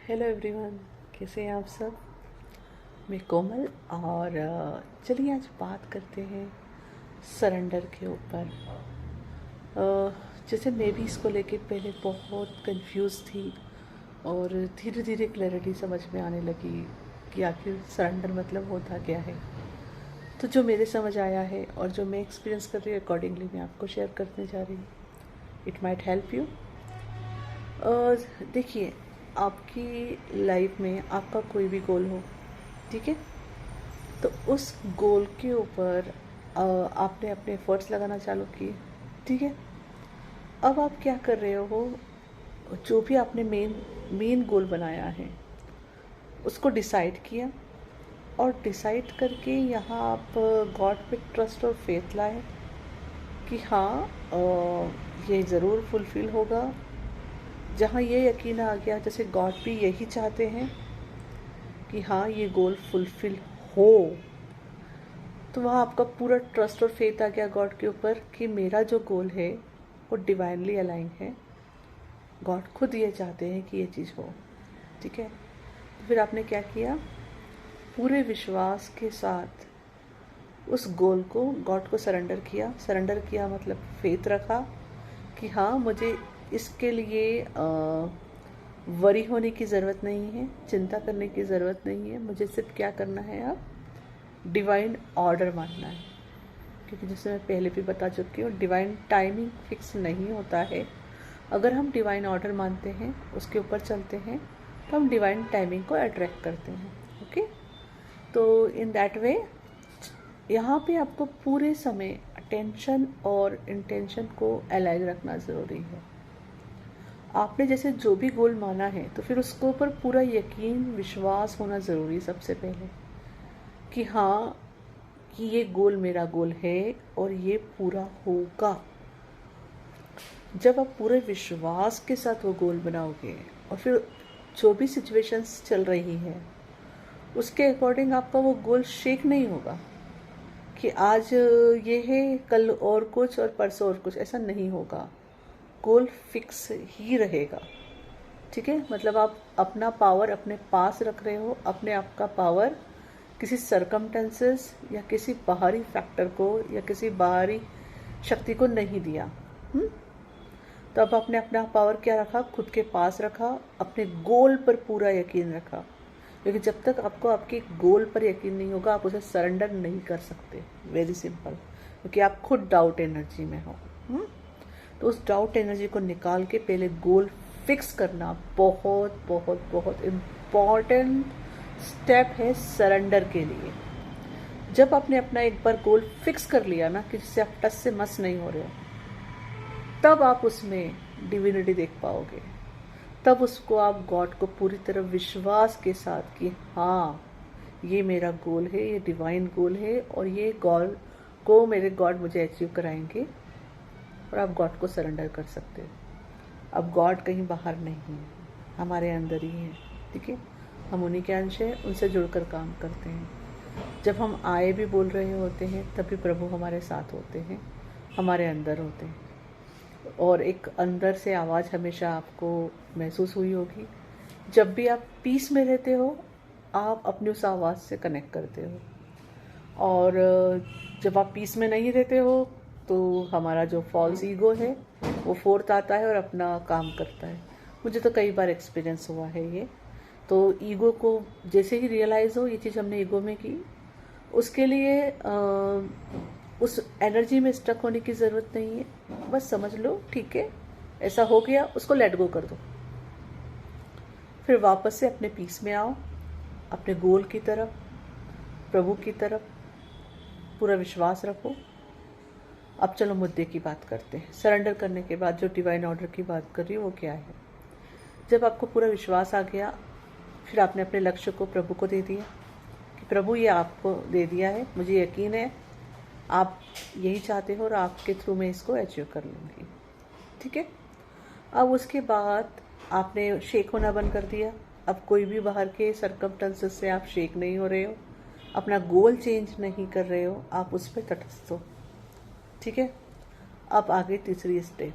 Hello everyone, कैसे हैं आप सब। मैं कोमल और चलिए आज बात करते हैं सरेंडर के ऊपर। जैसे मैं भी इसको लेके पहले बहुत कंफ्यूज थी और धीरे धीरे क्लैरिटी समझ में आने लगी कि आखिर सरेंडर मतलब होता क्या है। तो जो मेरे समझ आया है और जो मैं एक्सपीरियंस कर रही हूँ अकॉर्डिंगली मैं आपको शेयर करने जा रही हूँ। It might help you. देखिए, आपकी लाइफ में आपका कोई भी गोल हो, ठीक है, तो उस गोल के ऊपर आपने अपने एफर्ट्स लगाना चालू किए, ठीक है। अब आप क्या कर रहे हो, जो भी आपने मेन गोल बनाया है उसको डिसाइड किया और डिसाइड करके यहाँ आप गॉड पे ट्रस्ट और फेथ लाए कि हाँ ये ज़रूर फुलफ़िल होगा। जहाँ ये यकीन आ गया जैसे गॉड भी यही चाहते हैं कि हाँ ये गोल फुलफ़िल हो, तो वहाँ आपका पूरा ट्रस्ट और फेथ आ गया गॉड के ऊपर कि मेरा जो गोल है वो डिवाइनली अलाइन है। गॉड खुद ये चाहते हैं कि ये चीज़ हो, ठीक है। तो फिर आपने क्या किया, पूरे विश्वास के साथ उस गोल को गॉड को सरेंडर किया। सरेंडर किया मतलब फेथ रखा कि हाँ मुझे इसके लिए वरी होने की ज़रूरत नहीं है, चिंता करने की ज़रूरत नहीं है। मुझे सिर्फ क्या करना है, अब डिवाइन ऑर्डर मानना है। क्योंकि जैसे मैं पहले भी बता चुकी हूँ, डिवाइन टाइमिंग फिक्स नहीं होता है। अगर हम डिवाइन ऑर्डर मानते हैं, उसके ऊपर चलते हैं, तो हम डिवाइन टाइमिंग को अट्रैक्ट करते हैं। ओके, तो इन दैट वे यहाँ पे आपको पूरे समय अटेंशन और इंटेंशन को अलाइन रखना ज़रूरी है। आपने जैसे जो भी गोल माना है तो फिर उसके ऊपर पूरा यकीन विश्वास होना ज़रूरी है सबसे पहले कि हाँ कि ये गोल मेरा गोल है और ये पूरा होगा। जब आप पूरे विश्वास के साथ वो गोल बनाओगे और फिर जो भी सिचुएशंस चल रही है उसके अकॉर्डिंग आपका वो गोल शेक नहीं होगा कि आज ये है कल और कुछ और परसों और कुछ, ऐसा नहीं होगा। गोल फिक्स ही रहेगा, ठीक है। मतलब आप अपना पावर अपने पास रख रहे हो, अपने आप का पावर किसी सरकमटेंसेस या किसी बाहरी फैक्टर को या किसी बाहरी शक्ति को नहीं दिया। तो अब आपने अपना पावर क्या रखा, खुद के पास रखा, अपने गोल पर पूरा यकीन रखा। क्योंकि जब तक आपको आपके गोल पर यकीन नहीं होगा आप उसे सरेंडर नहीं कर सकते। वेरी सिंपल, क्योंकि आप खुद डाउट एनर्जी में हो। तो उस डाउट एनर्जी को निकाल के पहले गोल फिक्स करना बहुत बहुत बहुत इम्पॉर्टेंट स्टेप है सरेंडर के लिए। जब आपने अपना एक बार गोल फिक्स कर लिया ना कि जिससे आप टस से मस नहीं हो रहे हो, तब आप उसमें डिविनिटी देख पाओगे। तब उसको आप गॉड को पूरी तरह विश्वास के साथ कि हाँ ये मेरा गोल है, ये डिवाइन गोल है और ये गोल को मेरे गॉड मुझे अचीव कराएंगे, और आप गॉड को सरेंडर कर सकते हो। अब गॉड कहीं बाहर नहीं है, हमारे अंदर ही है, ठीक है। हम उन्हीं के अंश हैं, उनसे जुड़कर काम करते हैं। जब हम आए भी बोल रहे होते हैं तभी प्रभु हमारे साथ होते हैं, हमारे अंदर होते हैं। और एक अंदर से आवाज़ हमेशा आपको महसूस हुई होगी, जब भी आप पीस में रहते हो आप अपनी उस आवाज़ से कनेक्ट करते हो, और जब आप पीस में नहीं रहते हो तो हमारा जो फॉल्स ईगो है वो फोर्थ आता है और अपना काम करता है। मुझे तो कई बार एक्सपीरियंस हुआ है ये। तो ईगो को जैसे ही रियलाइज़ हो ये चीज़ हमने ईगो में की, उसके लिए उस एनर्जी में स्टक होने की ज़रूरत नहीं है। बस समझ लो ठीक है ऐसा हो गया, उसको लेट गो कर दो। फिर वापस से अपने पीस में आओ, अपने गोल की तरफ, प्रभु की तरफ पूरा विश्वास रखो। अब चलो मुद्दे की बात करते हैं। सरेंडर करने के बाद जो डिवाइन ऑर्डर की बात कर रही हूँ वो क्या है। जब आपको पूरा विश्वास आ गया, फिर आपने अपने लक्ष्य को प्रभु को दे दिया कि प्रभु ये आपको दे दिया है, मुझे यकीन है आप यही चाहते हो और आपके थ्रू मैं इसको अचीव कर लूँगी, ठीक है। अब उसके बाद आपने शेक होना बंद कर दिया। अब कोई भी बाहर के सरकमस्टेंसेस से आप शेक नहीं हो रहे हो, अपना गोल चेंज नहीं कर रहे हो, आप उस पर तटस्थ हो, ठीक है। अब आगे तीसरी स्टेप,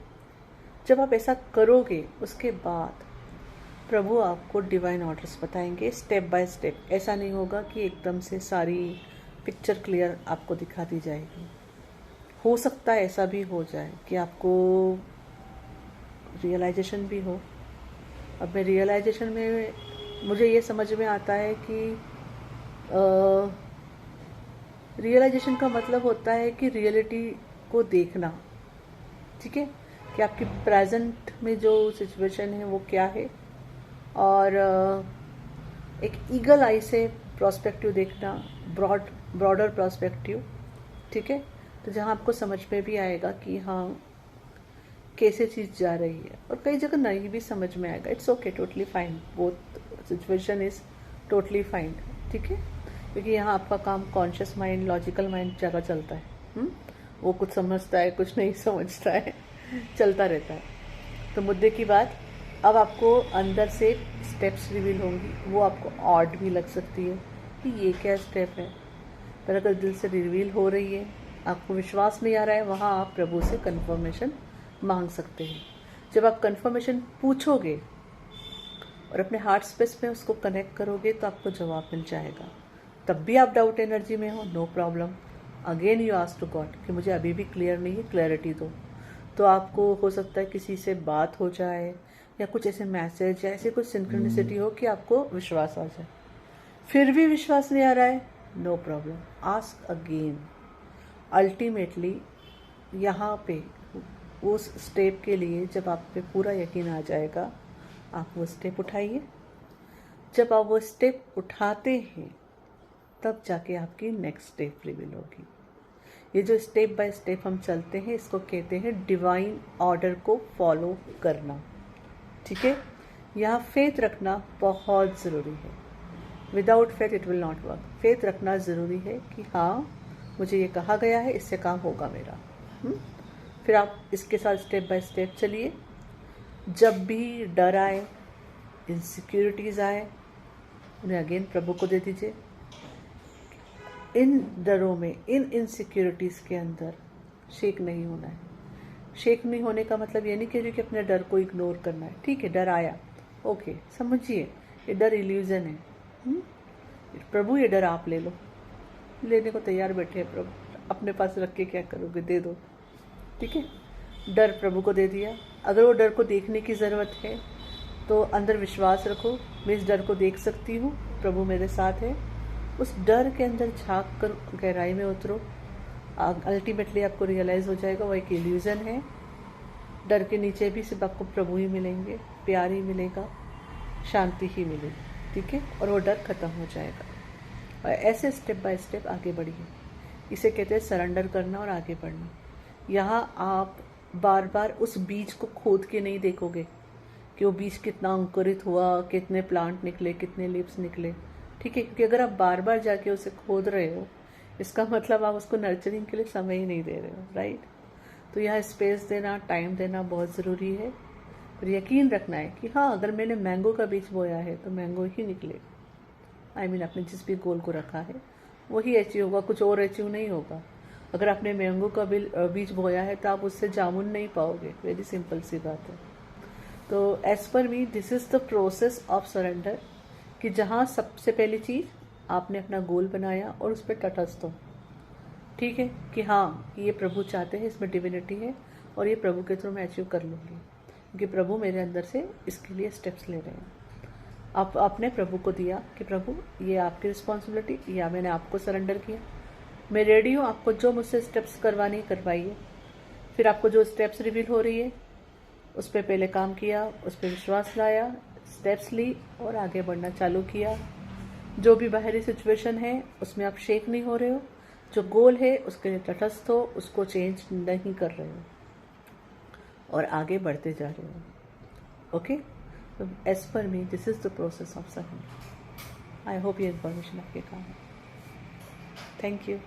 जब आप ऐसा करोगे उसके बाद प्रभु आपको डिवाइन ऑर्डर्स बताएंगे स्टेप बाय स्टेप। ऐसा नहीं होगा कि एकदम से सारी पिक्चर क्लियर आपको दिखा दी जाएगी। हो सकता है ऐसा भी हो जाए कि आपको रियलाइजेशन भी हो। अब मैं रियलाइजेशन में मुझे ये समझ में आता है कि रियलाइजेशन का मतलब होता है कि रियलिटी को देखना, ठीक है, कि आपकी प्रेजेंट में जो सिचुएशन है वो क्या है, और एक ईगल आई से प्रोस्पेक्टिव देखना, ब्रॉडर प्रोस्पेक्टिव, ठीक है। तो जहाँ आपको समझ में भी आएगा कि हाँ कैसे चीज़ जा रही है, और कई जगह नहीं भी समझ में आएगा। It's okay, totally fine, both situation is totally fine, ठीक है। क्योंकि यहाँ आपका काम कॉन्शियस माइंड, लॉजिकल माइंड जगह चलता है। वो कुछ समझता है, कुछ नहीं समझता है, चलता रहता है। तो मुद्दे की बात, अब आपको अंदर से स्टेप्स रिवील होंगी। वो आपको ऑड भी लग सकती है कि ये क्या स्टेप है, पर अगर दिल से रिवील हो रही है, आपको विश्वास नहीं आ रहा है, वहाँ आप प्रभु से कंफर्मेशन मांग सकते हैं। जब आप कंफर्मेशन पूछोगे और अपने हार्ट स्पेस में उसको कनेक्ट करोगे तो आपको जवाब मिल जाएगा। तब भी आप डाउट एनर्जी में हो, no problem, again you ask to God कि मुझे अभी भी क्लियर नहीं है, क्लैरिटी दो। तो आपको हो सकता है किसी से बात हो जाए, या कुछ ऐसे मैसेज या ऐसे कुछ सिंक्रोनिसिटी हो कि आपको विश्वास आ जाए। फिर भी विश्वास नहीं आ रहा है, no problem, ask again. Ultimately यहाँ पे उस स्टेप के लिए जब आप पे पूरा यकीन आ जाएगा, आप वो स्टेप उठाइए। जब आप वो स्टेप उठाते हैं तब जाके आपकी नेक्स्ट स्टेप रिवील होगी। ये जो स्टेप बाय स्टेप हम चलते हैं, इसको कहते हैं डिवाइन ऑर्डर को फॉलो करना, ठीक है। यहाँ फेथ रखना बहुत ज़रूरी है। Without faith it will not work. Faith रखना ज़रूरी है कि हाँ मुझे ये कहा गया है, इससे काम होगा मेरा। फिर आप इसके साथ स्टेप बाय स्टेप चलिए। जब भी डर आए, इनसिक्योरिटीज़ आए, उन्हें अगेन प्रभु को दे दीजिए। इन डरों में, इन इनसिक्योरिटीज़ के अंदर शेक नहीं होना है। शेक नहीं होने का मतलब ये नहीं कह रही कि अपने डर को इग्नोर करना है। ठीक है, डर आया, ओके, समझिए ये डर इल्यूजन है। प्रभु ये डर आप ले लो, लेने को तैयार बैठे हैं प्रभु, अपने पास रख के क्या करोगे, दे दो, ठीक है। डर प्रभु को दे दिया। अगर वो डर को देखने की ज़रूरत है तो अंदर विश्वास रखो, मैं इस डर को देख सकती हूँ, प्रभु मेरे साथ है। उस डर के अंदर झांक कर गहराई में उतरो। अल्टीमेटली आपको रियलाइज़ हो जाएगा वो एक इल्यूज़न है। डर के नीचे भी सिर्फ आपको प्रभु ही मिलेंगे, प्यार ही मिलेगा, शांति ही मिलेगी, ठीक है, और वो डर खत्म हो जाएगा। और ऐसे स्टेप बाय स्टेप आगे बढ़िए। इसे कहते हैं सरेंडर करना और आगे बढ़ना। यहाँ आप बार बार उस बीज को खोद के नहीं देखोगे कि वो बीज कितना अंकुरित हुआ, कितने प्लांट निकले, कितने लीव्स निकले, ठीक है। क्योंकि अगर आप बार बार जाके उसे खोद रहे हो, इसका मतलब आप उसको नर्चरिंग के लिए समय ही नहीं दे रहे हो, राइट। तो यहाँ स्पेस देना, टाइम देना बहुत ज़रूरी है। और यकीन रखना है कि हाँ अगर मैंने मैंगो का बीज बोया है तो मैंगो ही निकलेगा। आई मीन आपने जिस भी गोल को रखा है वही अचीव होगा, कुछ और अचीव नहीं होगा। अगर आपने मैंगो का बीज बोया है तो आप उससे जामुन नहीं पाओगे, वेरी सिंपल सी बात है। तो as per me this is the process of surrender, कि जहाँ सबसे पहली चीज़ आपने अपना गोल बनाया और उस पर तटस्थ हो, ठीक है, कि हाँ ये प्रभु चाहते हैं, इसमें डिविनिटी है और ये प्रभु के थ्रू मैं अचीव कर लूँगी, क्योंकि प्रभु मेरे अंदर से इसके लिए स्टेप्स ले रहे हैं। आप आपने प्रभु को दिया कि प्रभु ये आपकी रिस्पॉन्सिबिलिटी, या मैंने आपको सरेंडर किया, मैं रेडी हूँ, आपको जो मुझसे स्टेप्स करवानी करवाइए। फिर आपको जो स्टेप्स रिवील हो रही है उस पर पहले काम किया, उस पर विश्वास लाया, स्टेप्स ली और आगे बढ़ना चालू किया। जो भी बाहरी सिचुएशन है उसमें आप शेक नहीं हो रहे हो, जो गोल है उसके लिए तटस्थ हो, उसको चेंज नहीं कर रहे हो और आगे बढ़ते जा रहे हो, ओके। तो as per me this is the process of surrender. I hope ये इन्फॉर्मेशन आपके काम है। Thank you.